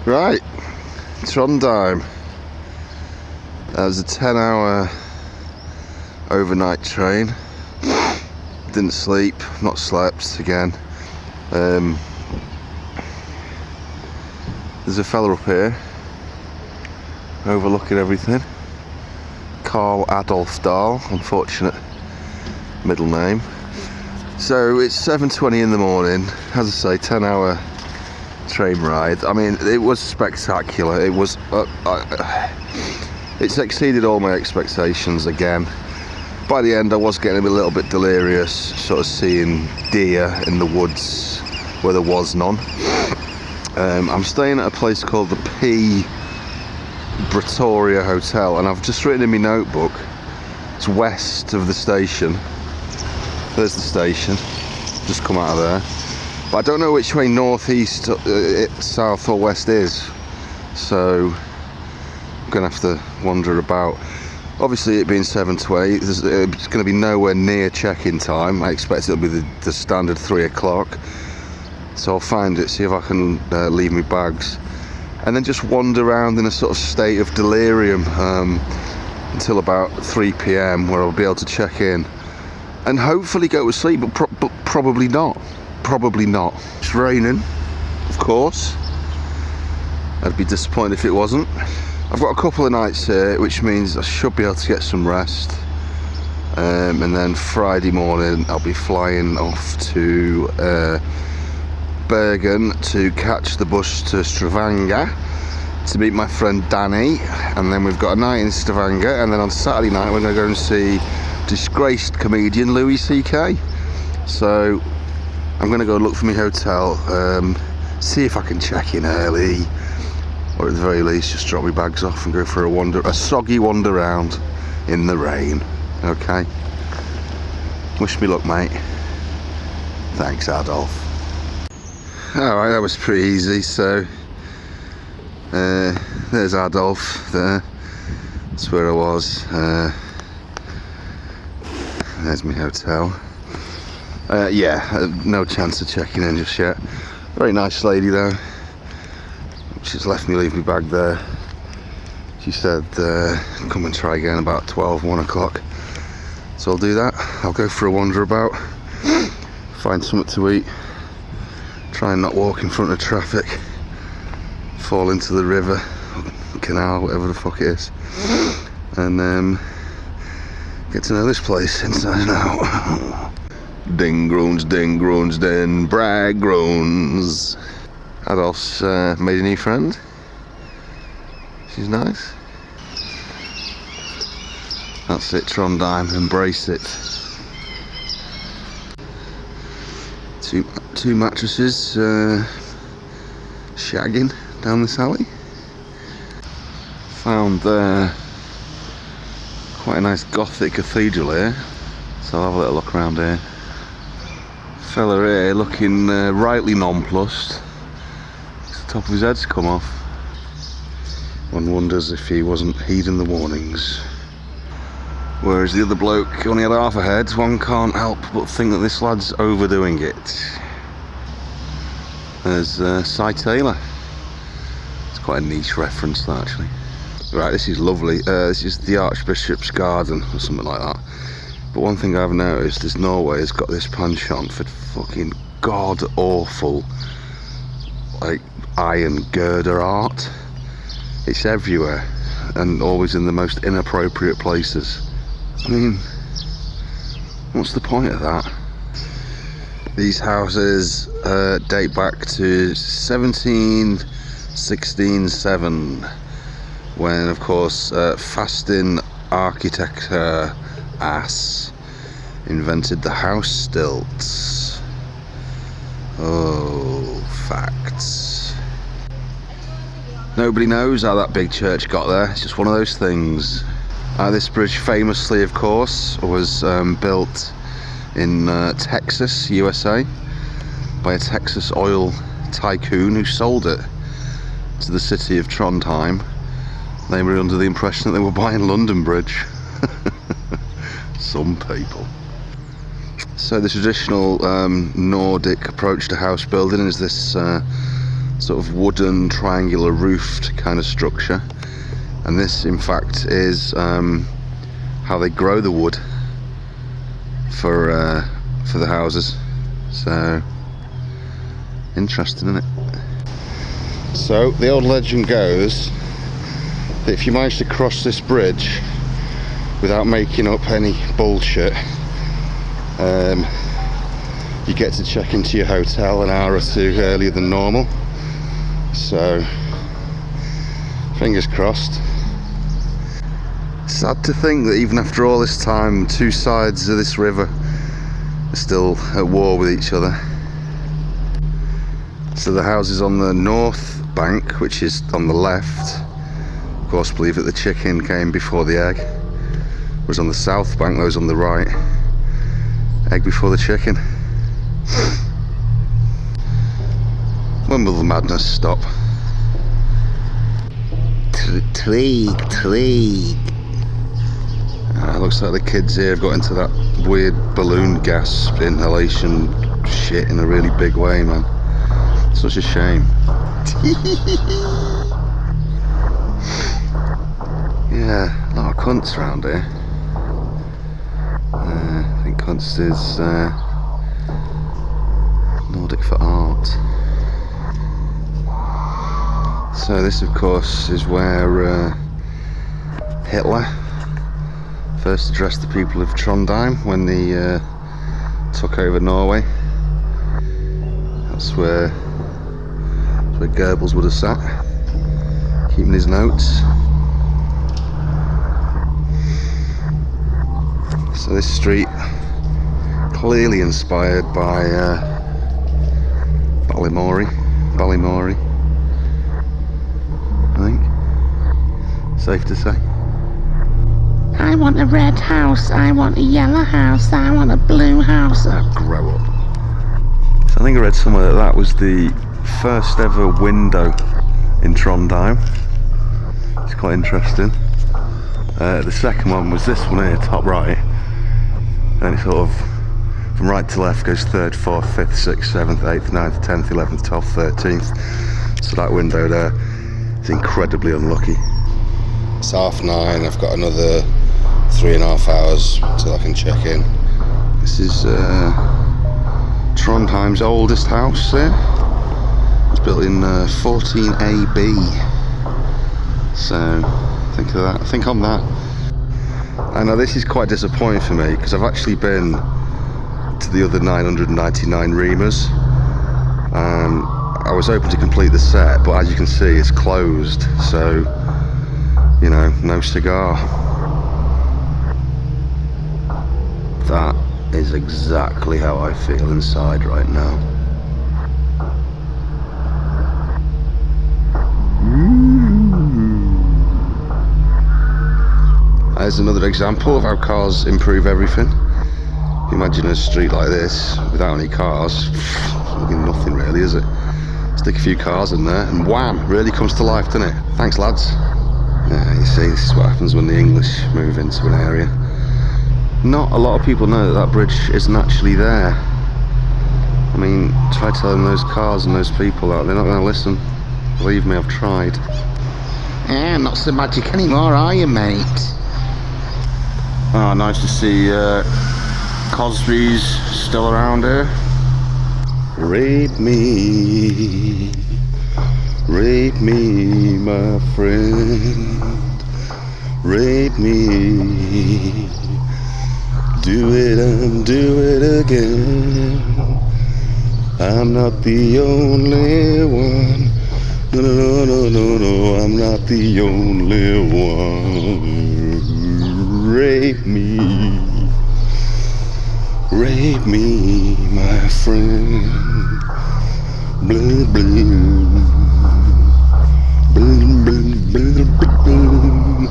Right, Trondheim. That was a 10-hour overnight train. Didn't sleep, not slept again. There's a fella up here overlooking everything. Carl Adolf Dahl, unfortunate middle name. So it's 7:20 in the morning, as I say, 10-hour train ride. I mean, it was spectacular. It was it's exceeded all my expectations again. By the end I was getting a little bit delirious, sort of seeing deer in the woods where there was none. I'm staying at a place called the P Pretoria Hotel, and I've just written in my notebook, it's west of the station. There's the station, just come out of there. But I don't know which way north, east, south or west is, so I'm gonna have to wander about. Obviously, it being 7:20, it's going to be nowhere near check-in time. I expect it'll be the standard 3 o'clock. So I'll find it, see if I can leave my bags, and then just wander around in a sort of state of delirium until about 3 p.m, where I'll be able to check in and hopefully go to sleep, but probably not. Probably not. It's raining, of course. I'd be disappointed if it wasn't. I've got a couple of nights here, which means I should be able to get some rest. And then Friday morning I'll be flying off to Bergen to catch the bus to Stavanger to meet my friend Danny, and then we've got a night in Stavanger, and then on Saturday night we're going to go and see disgraced comedian Louis C.K. So I'm going to go look for my hotel, see if I can check in early, or at the very least just drop my bags off and go for a soggy wander around in the rain. Okay, wish me luck, mate. Thanks, Adolf. Alright, that was pretty easy. So there's Adolf there, that's where I was. There's my hotel. Yeah, no chance of checking in just yet. Very nice lady though. She's left me leave my bag there. She said come and try again about 1 o'clock. So I'll do that. I'll go for a wander about, find something to eat, try and not walk in front of traffic, fall into the river, canal, whatever the fuck it is, and get to know this place inside and out. Ding groans, den brag groans. Adolf's made a new friend. She's nice. That's it, Trondheim, embrace it. Two mattresses shagging down this alley. Found quite a nice Gothic cathedral here, so I'll have a little look around here. Fella here looking rightly nonplussed. The top of his head's come off. One wonders if he wasn't heeding the warnings. Whereas the other bloke only had half a head. One can't help but think that this lad's overdoing it. There's Cy Taylor. It's quite a niche reference, that, actually. Right, this is lovely. This is the Archbishop's Garden or something like that. But one thing I've noticed is Norway has got this penchant for fucking god awful, like, iron girder art. It's everywhere and always in the most inappropriate places. I mean, what's the point of that? These houses date back to 1767, when, of course, fasting architecture ass invented the house stilts. Oh, facts. Nobody knows how that big church got there. It's just one of those things. This bridge famously, of course, was built in Texas, USA, by a Texas oil tycoon who sold it to the city of Trondheim. They were under the impression that they were buying London Bridge. Some people. So the traditional Nordic approach to house building is this sort of wooden triangular roofed kind of structure, and this in fact is how they grow the wood for the houses. So interesting, isn't it? So the old legend goes that if you manage to cross this bridge without making up any bullshit, you get to check into your hotel an hour or two earlier than normal. So fingers crossed. Sad to think that even after all this time, two sides of this river are still at war with each other. So the houses on the north bank, which is on the left, of course believe that the chicken came before the egg, whereas on the south bank, those on the right, egg before the chicken. When will the madness stop? Tweak. Looks like the kids here have got into that weird balloon gas inhalation shit in a really big way, man. Such a shame. Yeah, a lot of cunts around here. I think cunts is Nordic for art. So this of course is where Hitler first addressed the people of Trondheim when he took over Norway. That's where Goebbels would have sat, keeping his notes. So this street, clearly inspired by Ballymorey, I think. Safe to say. I want a red house, I want a yellow house, I want a blue house. Oh, grow up. So I think I read somewhere that was the first ever window in Trondheim. It's quite interesting. The second one was this one here, top right. And it sort of, from right to left, goes 3rd, 4th, 5th, 6th, 7th, 8th, 9th, 10th, 11th, 12th, 13th. So that window there is incredibly unlucky. It's 9:30, I've got another 3.5 hours till I can check in. This is Trondheim's oldest house there. It's built in 14 AB. So think of that, think on that. I know this is quite disappointing for me because I've actually been to the other 999 reamers. I was hoping to complete the set, but as you can see it's closed, so you know, no cigar. That is exactly how I feel inside right now. There's another example of how cars improve everything. If you imagine a street like this without any cars, nothing really, is it? Stick a few cars in there and wham, really comes to life, doesn't it? Thanks, lads. Yeah, you see, this is what happens when the English move into an area. Not a lot of people know that that bridge isn't actually there. I mean, try telling those cars and those people that, they're not going to listen. Believe me, I've tried. Yeah, not so magic anymore, are you, mate? Oh, nice to see Cosby's still around here. Rape me, my friend. Rape me, do it and do it again. I'm not the only one. No, I'm not the only one. Rape me, my friend. Blue, blue. Blue, blue, blue, blue.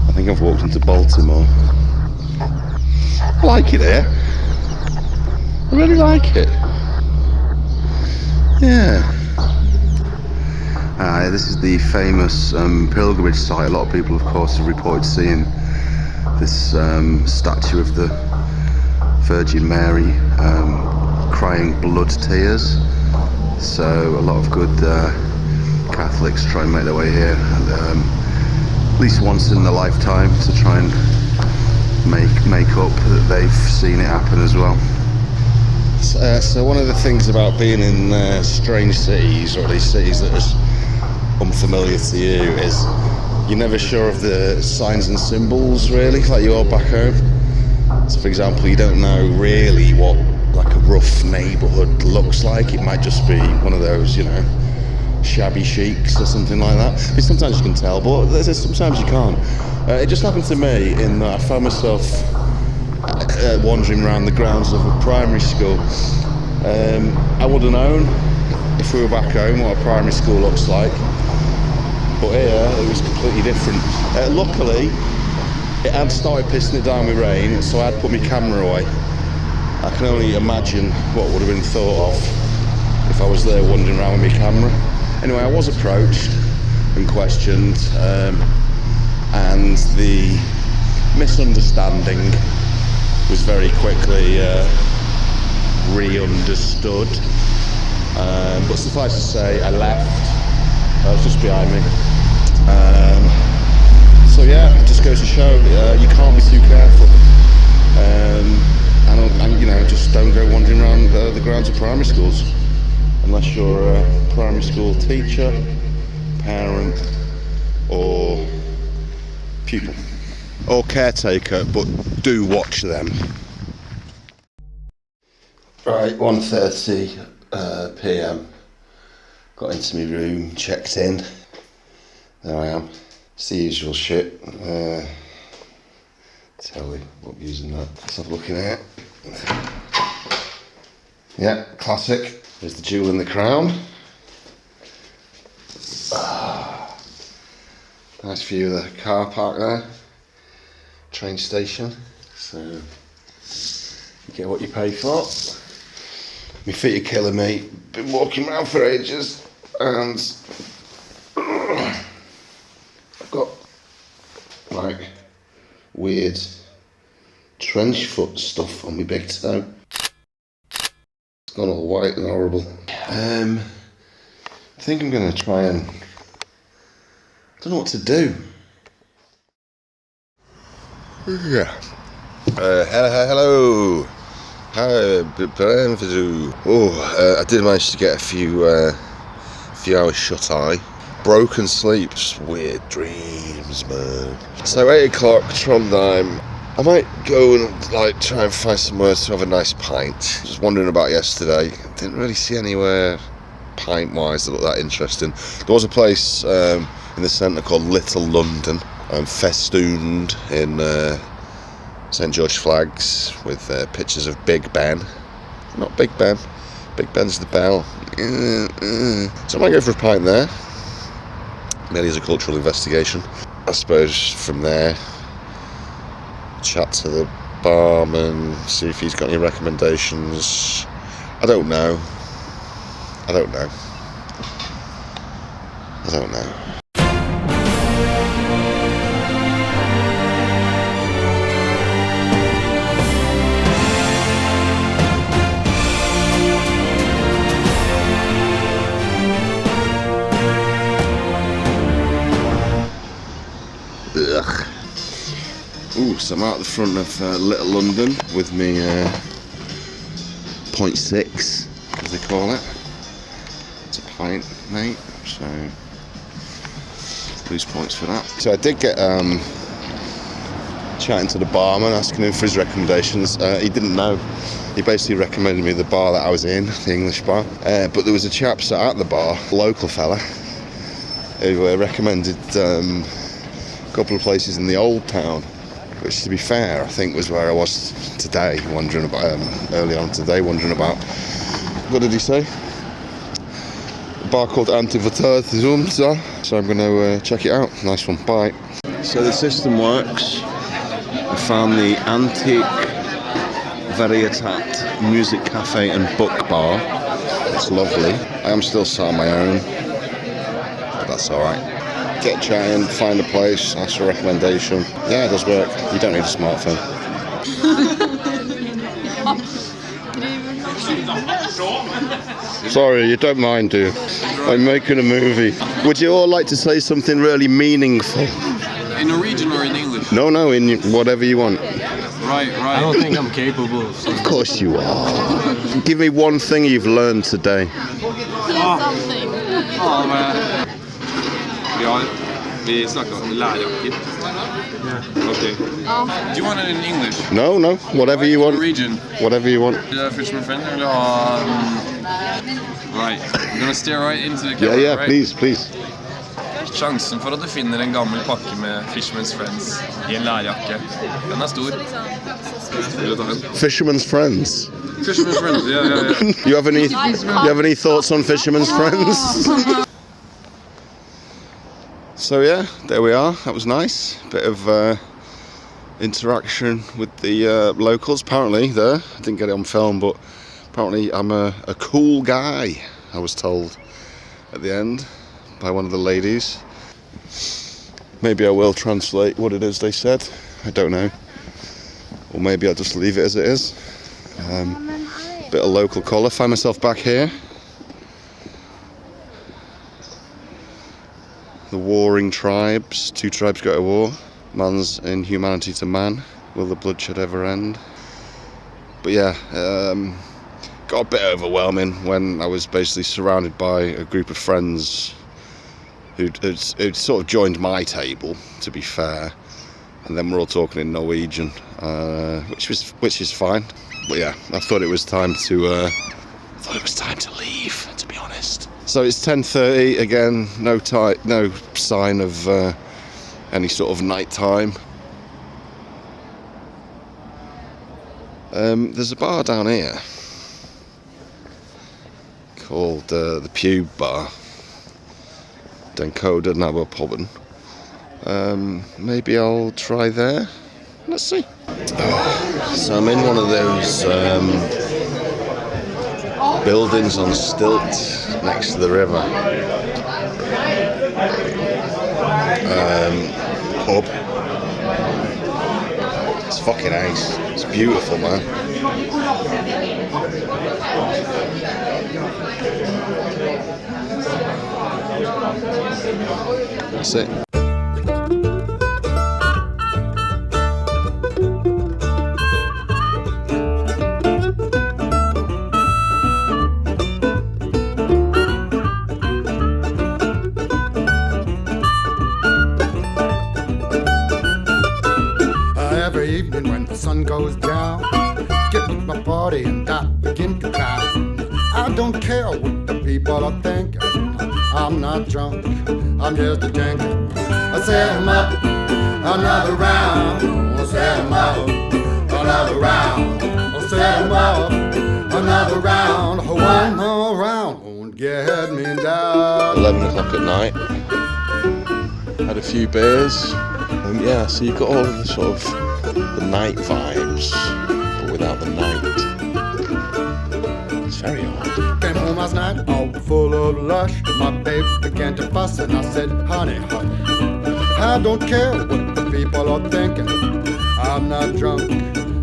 I think I've walked into Baltimore. I like it here. I really like it. Yeah. This is the famous pilgrimage site. A lot of people, of course, have reported seeing this statue of the Virgin Mary crying blood tears. So a lot of good Catholics try and make their way here, at least once in their lifetime, to try and make up that they've seen it happen as well. So one of the things about being in strange cities, or these cities that are unfamiliar to you, is you're never sure of the signs and symbols really, like you are back home. So for example, you don't know really what like a rough neighbourhood looks like. It might just be one of those, you know, shabby sheiks or something like that. But sometimes you can tell, but sometimes you can't. It just happened to me in that I found myself wandering around the grounds of a primary school. I would have known if we were back home what a primary school looks like, but here it was completely different. Luckily, it had started pissing it down with rain, so I had put my camera away. I can only imagine what would have been thought of if I was there wandering around with my camera. Anyway, I was approached and questioned, and the misunderstanding was very quickly re-understood. But suffice to say, I left. That was just behind me. So yeah, it just goes to show you can't be too careful. And you know, just don't go wandering around the grounds of primary schools unless you're a primary school teacher, parent, or pupil, or caretaker, but do watch them. Right, 1:30 p.m. Got into my room, checked in. There I am. It's the usual shit. Telly, what using that? Let's have a look in here. Yeah, classic. There's the jewel in the crown. Nice view of the car park there. Train station. So you get what you pay for. My feet are killing me. Been walking around for ages, and I've got like weird trench foot stuff on my big toe. It's gone all white and horrible. I think I'm gonna try and, I don't know what to do. Yeah. Hello. Hi, I did manage to get a few hours shut eye. Broken sleep, just weird dreams, man. So 8 o'clock, Trondheim. I might go and like try and find somewhere to have a nice pint. Just wondering about yesterday. Didn't really see anywhere pint-wise that looked that interesting. There was a place in the centre called Little London, festooned in St George flags with pictures of Big Ben. Not Big Ben. Big Ben's the bell. So I might go for a pint there. Maybe as a cultural investigation. I suppose from there, chat to the barman, see if he's got any recommendations. I don't know. Ugh. Ooh, so I'm out the front of Little London with me 0.6, as they call it. It's a pint, mate, so lose points for that. So I did get chatting to the barman, asking him for his recommendations. He didn't know. He basically recommended me the bar that I was in, the English bar. But there was a chap sat at the bar, a local fella, who recommended a couple of places in the old town, which, to be fair, I think was where I was today, wandering about, early on today, wandering about. What did he say? A bar called Antivertizum, so I'm going to check it out. Nice one, bye. So the system works. I found the Antique Varietat Music Cafe and Book Bar. It's lovely. I am still sat on my own, but that's alright. Get chatting, find a place, ask for a recommendation. Yeah, it does work. You don't need a smartphone. Sorry, you don't mind, do you? I'm making a movie. Would you all like to say something really meaningful? In Norwegian or in English? No, in whatever you want. Right. I don't think I'm capable of Of course you are. Give me one thing you've learned today. Something. Ja, vi snackar om lärjackor. Okay. Do you want it in English? No, whatever you want. Norwegian. Whatever you want. Fisherman friend, vill jag ha... Right, I'm gonna stare right into the camera, Yeah, right? please. Chansen for at du finner en gammel pakke med Fisherman's Friends i en lærjakke, den er stor. Vil du ta den? Fisherman's Friends. Fisherman's Friends, yeah. You have any thoughts on Fisherman's Friends? So yeah, there we are. That was nice. Bit of interaction with the locals. Apparently, I didn't get it on film, but apparently I'm a cool guy, I was told at the end by one of the ladies. Maybe I will translate what it is they said. I don't know. Or maybe I'll just leave it as it is. Bit of local colour. Find myself back here. The warring tribes. 2 tribes go to war. Man's inhumanity to man. Will the bloodshed ever end? But yeah, got a bit overwhelming when I was basically surrounded by a group of friends who'd sort of joined my table, to be fair, and then we're all talking in Norwegian, which is fine. But yeah, I thought it was time to leave, to be honest. So it's 10:30 again. No sign of any sort of night time. There's a bar down here called the Pew Bar. Den Coda Nabapobben. Maybe I'll try there. Let's see. So I'm in one of those buildings on stilts next to the river. Pub. It's fucking ace. It's beautiful, man. That's it. Every evening when the sun goes down, get with my party and I begin to clown. I don't care what the people are thinking. I'm not drunk, I'm just a drinking. I set 'em up, another round. I set 'em up, another round. I set 'em up, another round. One more round won't get me down. 11 o'clock at night. Had a few beers. Yeah, so you've got all of the sort of the night vibes, but without the night. It's very odd. Came home last night, all full of lush. My babe began to fuss and I said, honey, I don't care what the people are thinking. I'm not drunk,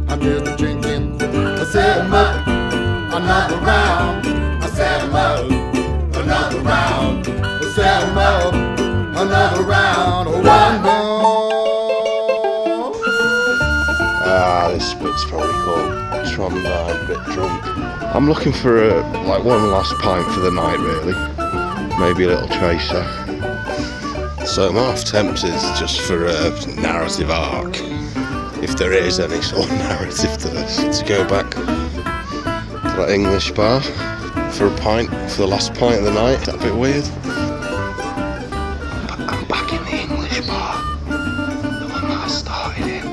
I'm just drinking. I set 'em up, another round. I set 'em up, another round. I set 'em up, another round. One more. This bit's probably called Trondheim, bit drunk. I'm looking for one last pint for the night, really. Maybe a little chaser. So I'm half tempted just for a narrative arc, if there is any sort of narrative to this, to go back to that English bar for a pint, for the last pint of the night. Is that a bit weird? I'm back in the English bar, the one that I started in.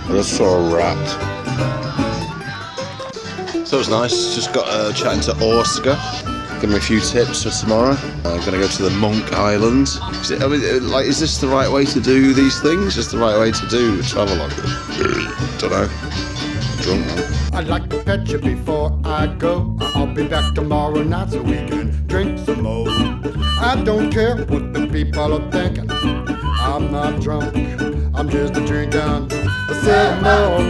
I just saw a rat. So it was nice, just got chatting to Oscar, give him a few tips for tomorrow. I'm going to go to the Monk Island. Is this the right way to do these things? Is this the right way to do travel on? Don't know. Drunk man. I'd like to pet you before I go. I'll be back tomorrow night so we can drink some more. I don't care what the people are thinking. I'm not drunk, I'm just a drinking. I said more,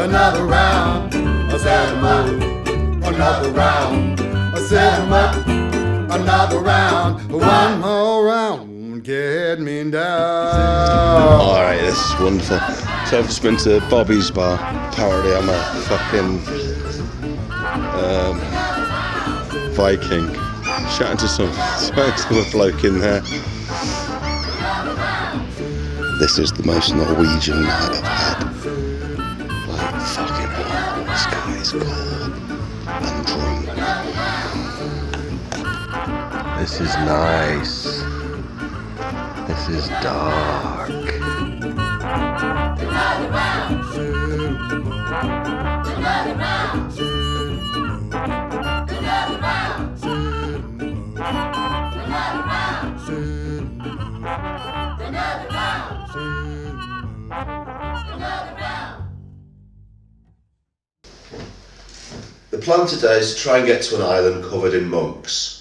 another round. I said more, another round. I said 'em up, another round, one more round, get me down. Alright, this is wonderful. So I've just been to Bobby's Bar. Apparently I'm a fucking Viking. Chatting to a bloke in there. This is the most Norwegian night I've had. Like, fucking hell, this guy is cold and drunk. This is nice. This is dark. The plan today is to try and get to an island covered in monks.